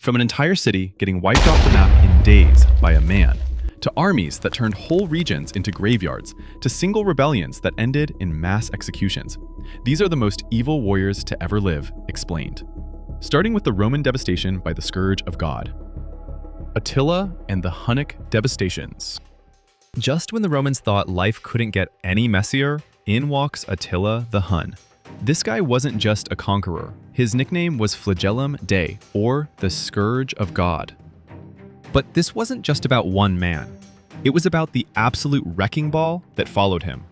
From an entire city getting wiped off the map in days by a man, to armies that turned whole regions into graveyards, to single rebellions that ended in mass executions. These are the most evil warriors to ever live, explained. Starting with the Roman devastation by the Scourge of God. Attila and the Hunnic devastations. Just when the Romans thought life couldn't get any messier, in walks Attila the Hun. This guy wasn't just a conqueror. His nickname was Flagellum Dei, or the Scourge of God. But this wasn't just about one man. It was about the absolute wrecking ball that followed him.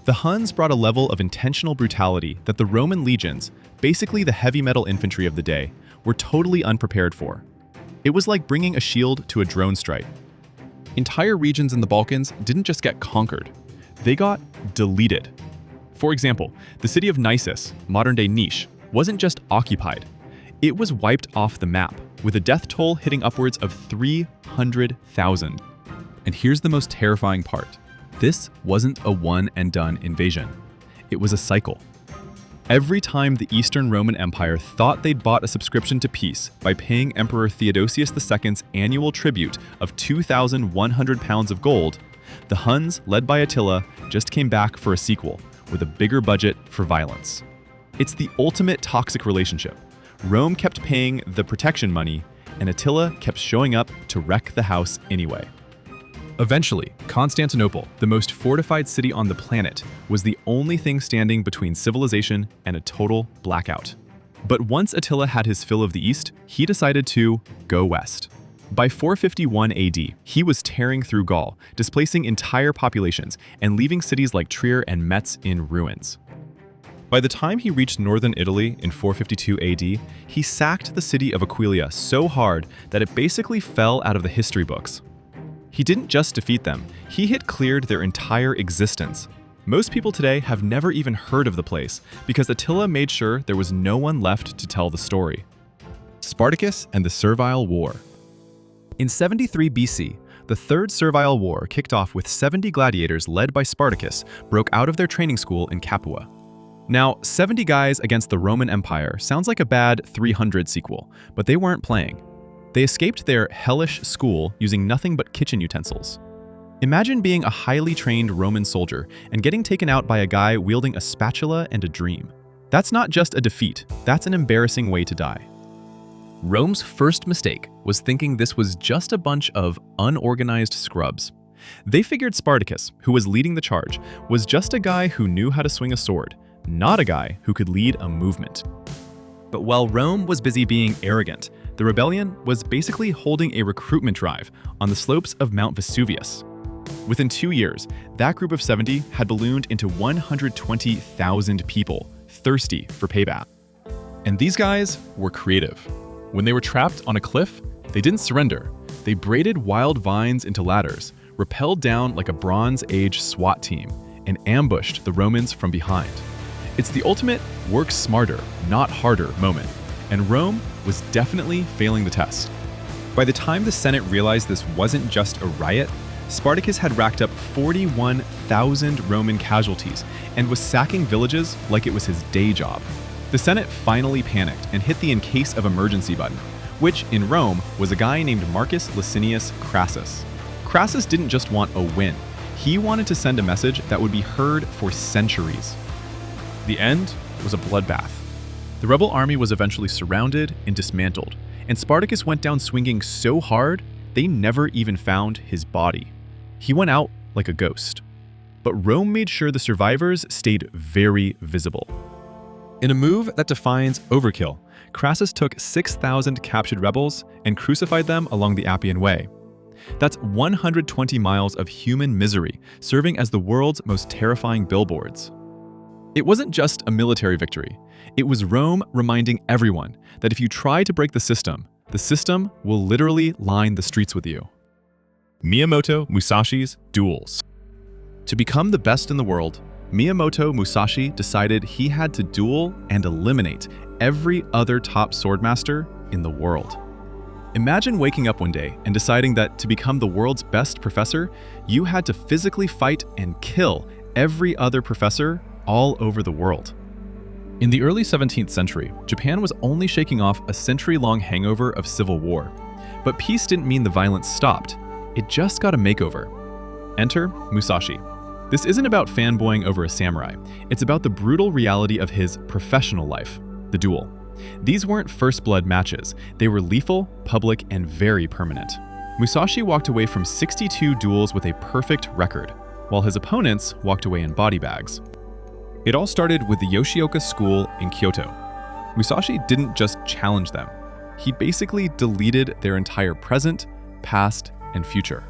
The Huns brought a level of intentional brutality that the Roman legions, basically the heavy metal infantry of the day, were totally unprepared for. It was like bringing a shield to a drone strike. Entire regions in the Balkans didn't just get conquered, they got deleted. For example, the city of Nisus, modern-day Niš, wasn't just occupied. It was wiped off the map, with a death toll hitting upwards of 300,000. And here's the most terrifying part. This wasn't a one-and-done invasion. It was a cycle. Every time the Eastern Roman Empire thought they'd bought a subscription to peace by paying Emperor Theodosius II's annual tribute of 2,100 pounds of gold, the Huns, led by Attila, just came back for a sequel, with a bigger budget for violence. It's the ultimate toxic relationship. Rome kept paying the protection money, and Attila kept showing up to wreck the house anyway. Eventually, Constantinople, the most fortified city on the planet, was the only thing standing between civilization and a total blackout. But once Attila had his fill of the East, he decided to go west. By 451 AD, he was tearing through Gaul, displacing entire populations and leaving cities like Trier and Metz in ruins. By the time he reached northern Italy in 452 AD, he sacked the city of Aquileia so hard that it basically fell out of the history books. He didn't just defeat them, he had cleared their entire existence. Most people today have never even heard of the place because Attila made sure there was no one left to tell the story. Spartacus and the Servile War. In 73 BC, the Third Servile War kicked off with 70 gladiators led by Spartacus broke out of their training school in Capua. Now, 70 guys against the Roman Empire sounds like a bad 300 sequel, but they weren't playing. They escaped their hellish school using nothing but kitchen utensils. Imagine being a highly trained Roman soldier and getting taken out by a guy wielding a spatula and a dream. That's not just a defeat, that's an embarrassing way to die. Rome's first mistake was thinking this was just a bunch of unorganized scrubs. They figured Spartacus, who was leading the charge, was just a guy who knew how to swing a sword, not a guy who could lead a movement. But while Rome was busy being arrogant, the rebellion was basically holding a recruitment drive on the slopes of Mount Vesuvius. Within 2 years, that group of 70 had ballooned into 120,000 people, thirsty for payback. And these guys were creative. When they were trapped on a cliff, they didn't surrender. They braided wild vines into ladders, rappelled down like a Bronze Age SWAT team, and ambushed the Romans from behind. It's the ultimate work smarter, not harder moment, and Rome was definitely failing the test. By the time the Senate realized this wasn't just a riot, Spartacus had racked up 41,000 Roman casualties and was sacking villages like it was his day job. The Senate finally panicked and hit the in case of emergency button, which in Rome was a guy named Marcus Licinius Crassus. Crassus didn't just want a win, he wanted to send a message that would be heard for centuries. The end was a bloodbath. The rebel army was eventually surrounded and dismantled, and Spartacus went down swinging so hard they never even found his body. He went out like a ghost. But Rome made sure the survivors stayed very visible. In a move that defines overkill, Crassus took 6,000 captured rebels and crucified them along the Appian Way. That's 120 miles of human misery, serving as the world's most terrifying billboards. It wasn't just a military victory. It was Rome reminding everyone that if you try to break the system will literally line the streets with you. Miyamoto Musashi's duels. To become the best in the world, Miyamoto Musashi decided he had to duel and eliminate every other top swordmaster in the world. Imagine waking up one day and deciding that to become the world's best professor, you had to physically fight and kill every other professor all over the world. In the early 17th century, Japan was only shaking off a century-long hangover of civil war. But peace didn't mean the violence stopped. It just got a makeover. Enter Musashi. This isn't about fanboying over a samurai. It's about the brutal reality of his professional life, the duel. These weren't first blood matches. They were lethal, public, and very permanent. Musashi walked away from 62 duels with a perfect record, while his opponents walked away in body bags. It all started with the Yoshioka school in Kyoto. Musashi didn't just challenge them. He basically deleted their entire present, past, and future.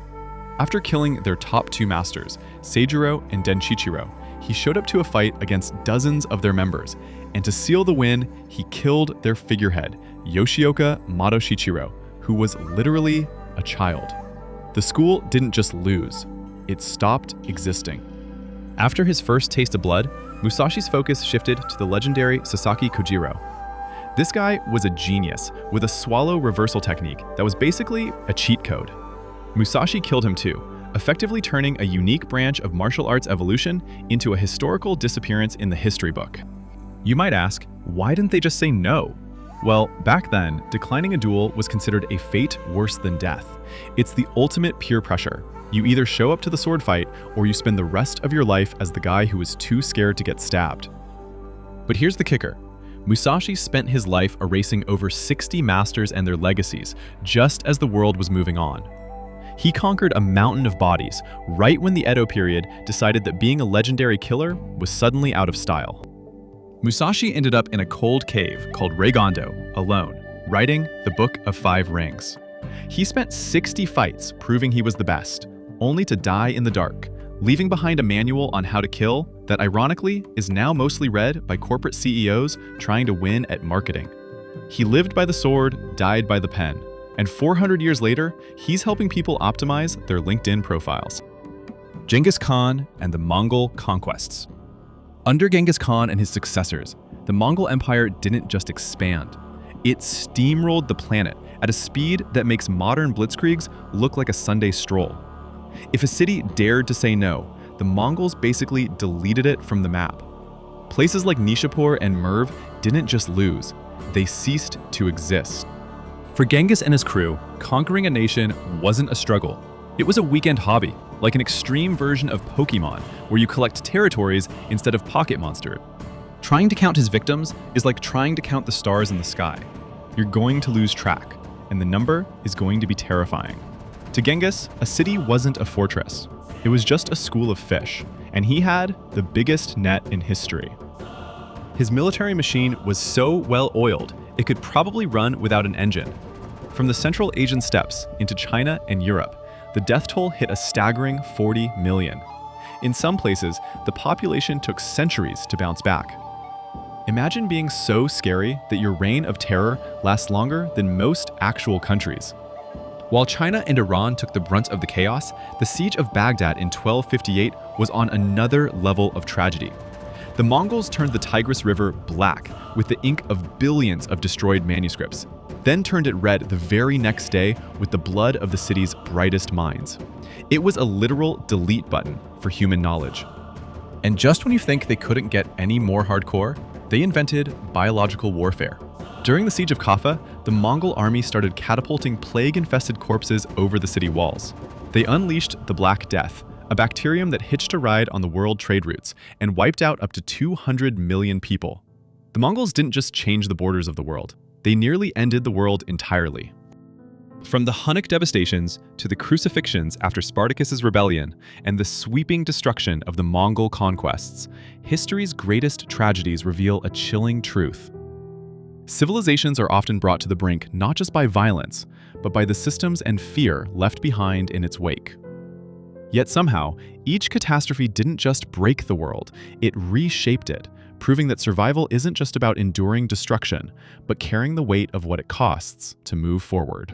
After killing their top two masters, Seijiro and Denshichiro, he showed up to a fight against dozens of their members, and to seal the win, he killed their figurehead, Yoshioka Shichiro, who was literally a child. The school didn't just lose, it stopped existing. After his first taste of blood, Musashi's focus shifted to the legendary Sasaki Kojiro. This guy was a genius with a swallow reversal technique that was basically a cheat code. Musashi killed him too, effectively turning a unique branch of martial arts evolution into a historical disappearance in the history book. You might ask, why didn't they just say no? Well, back then, declining a duel was considered a fate worse than death. It's the ultimate peer pressure. You either show up to the sword fight, or you spend the rest of your life as the guy who was too scared to get stabbed. But here's the kicker. Musashi spent his life erasing over 60 masters and their legacies, just as the world was moving on. He conquered a mountain of bodies, right when the Edo period decided that being a legendary killer was suddenly out of style. Musashi ended up in a cold cave called Reigondo, alone, writing the Book of Five Rings. He spent 60 fights proving he was the best, only to die in the dark, leaving behind a manual on how to kill that ironically is now mostly read by corporate CEOs trying to win at marketing. He lived by the sword, died by the pen, and 400 years later, he's helping people optimize their LinkedIn profiles. Genghis Khan and the Mongol conquests. Under Genghis Khan and his successors, the Mongol Empire didn't just expand. It steamrolled the planet at a speed that makes modern blitzkriegs look like a Sunday stroll. If a city dared to say no, the Mongols basically deleted it from the map. Places like Nishapur and Merv didn't just lose, they ceased to exist. For Genghis and his crew, conquering a nation wasn't a struggle. It was a weekend hobby, like an extreme version of Pokemon, where you collect territories instead of pocket monsters. Trying to count his victims is like trying to count the stars in the sky. You're going to lose track, and the number is going to be terrifying. To Genghis, a city wasn't a fortress. It was just a school of fish, and he had the biggest net in history. His military machine was so well-oiled, it could probably run without an engine. From the Central Asian steppes into China and Europe, the death toll hit a staggering 40 million. In some places, the population took centuries to bounce back. Imagine being so scary that your reign of terror lasts longer than most actual countries. While China and Iran took the brunt of the chaos, the siege of Baghdad in 1258 was on another level of tragedy. The Mongols turned the Tigris River black with the ink of billions of destroyed manuscripts, then turned it red the very next day with the blood of the city's brightest minds. It was a literal delete button for human knowledge. And just when you think they couldn't get any more hardcore, they invented biological warfare. During the siege of Kaffa, the Mongol army started catapulting plague-infested corpses over the city walls. They unleashed the Black Death, a bacterium that hitched a ride on the world trade routes and wiped out up to 200 million people. The Mongols didn't just change the borders of the world, they nearly ended the world entirely. From the Hunnic devastations to the crucifixions after Spartacus's rebellion and the sweeping destruction of the Mongol conquests, history's greatest tragedies reveal a chilling truth. Civilizations are often brought to the brink not just by violence, but by the systems and fear left behind in its wake. Yet somehow, each catastrophe didn't just break the world, it reshaped it, proving that survival isn't just about enduring destruction, but carrying the weight of what it costs to move forward.